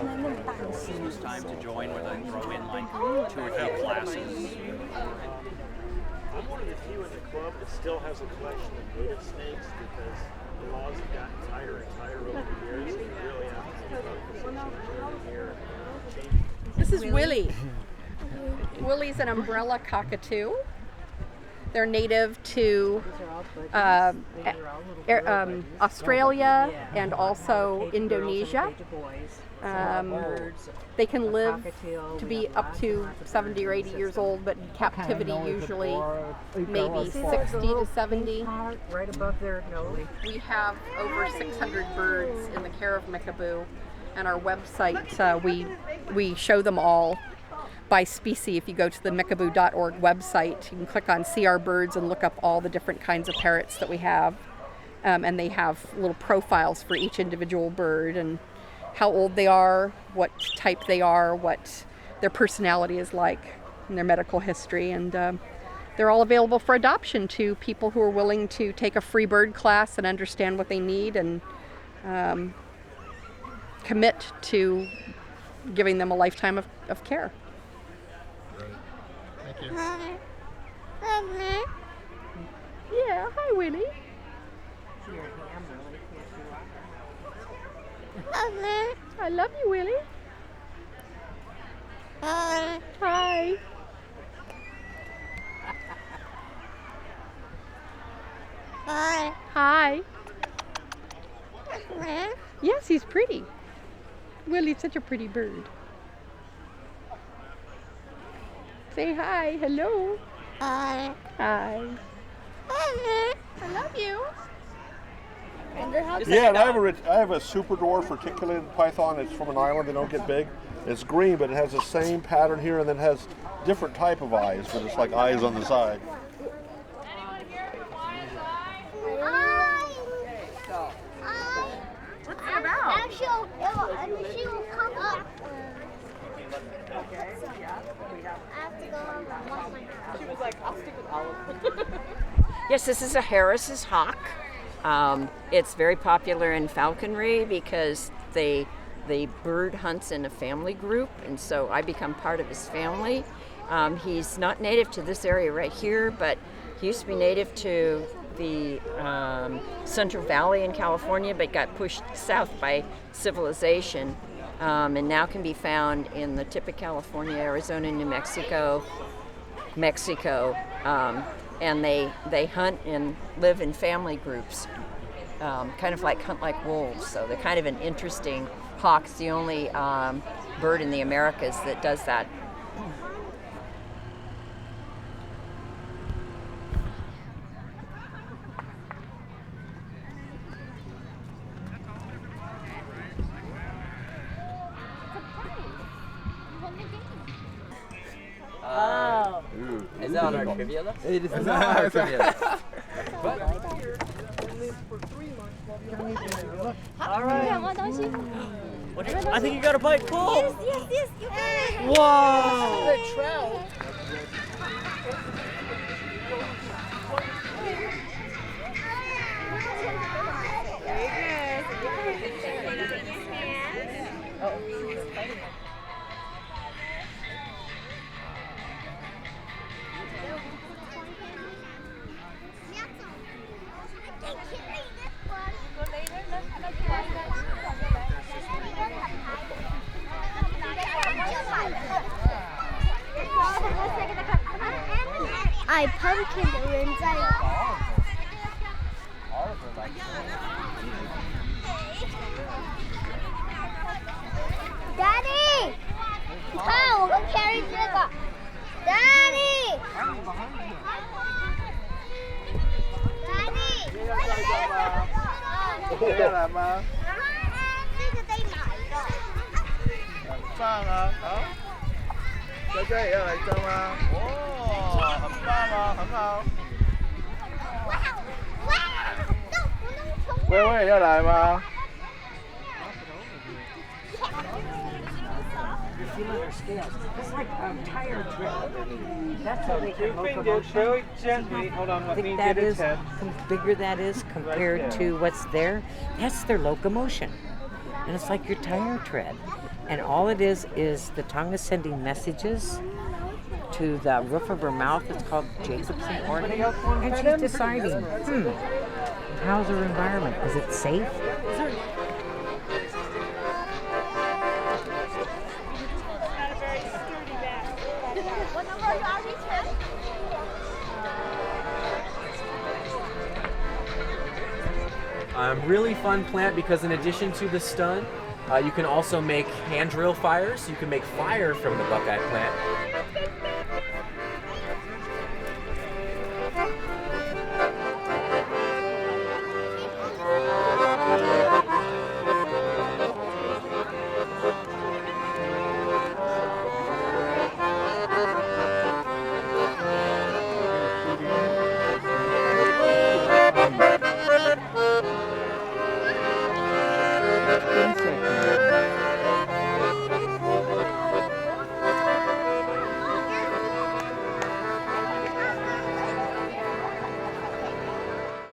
This was time to join where they throw in like 2 or 3 classes. I'm one of the few in the club that still has a collection of native snakes because the laws have gotten tighter and tighter over the years. And you really have to think about the here. This is Willie. Willie's an umbrella cockatoo. They're native to Australia and also Indonesia. They can live to be up to 70 or 80 years old, but in captivity usually maybe 60 to 70. Right above their nose. We have over 600 birds in the care of Mickaboo, and our website, we show them all by species. If you go to the mickaboo.org website, you can click on See Our Birds and look up all the different kinds of parrots that we have. And they have little profiles for each individual bird and how old they are, what type they are, what their personality is like, and their medical history. And they're all available for adoption to people who are willing to take a free bird class and understand what they need and commit to giving them a lifetime of care. Thank you. Yeah, hi Winnie. I love you, Willie. Hi. Hi. Hi. Yes, he's pretty. Willie's such a pretty bird. Say hi. Hello. Hi. Hi. I love you. Yeah, and I have a super dwarf reticulated python. It's from an island. They don't get big. It's green, but it has the same pattern here, and then has different type of eyes, but it's like eyes on the side. What's it about? Actually, she will come up. Okay, yeah. I have to go on one my house. She was like, I'll stick with Olive. Yes, this is a Harris's hawk. It's very popular in falconry because the bird hunts in a family group, and so I become part of his family. He's not native to this area right here, but he used to be native to the Central Valley in California, but got pushed south by civilization, and now can be found in the tip of California, Arizona, New Mexico, and they hunt and live in family groups, kind of like hunt like wolves. So they're kind of an interesting hawk. It's the only bird in the Americas that does that. Oh. Is that on our trivia list? It is not our trivia. All right. I think you got a bite. Cool. Yes, you can. Whoa. The trout. I pumpkin 的人在。Daddy， 你看我们 carry 这个。Daddy， 要来吗？这个得买的。很棒啊！好，佳佳也要来一张吗？哦，很棒啊，很好。薇薇也要来吗？ It's like a tire tread. That's how they can locomotion. Very gently. Hold on, I let me think get that his is, head. the bigger that is compared to what's there, that's their locomotion. And it's like your tire tread. And all it is the tongue is sending messages to the roof of her mouth. It's called Jacobson organ. And she's deciding, how's her environment? Is it safe? What number are you, Audrey? 10? Really fun plant because in addition to the stun, you can also make hand drill fires. You can make fire from the buckeye plant.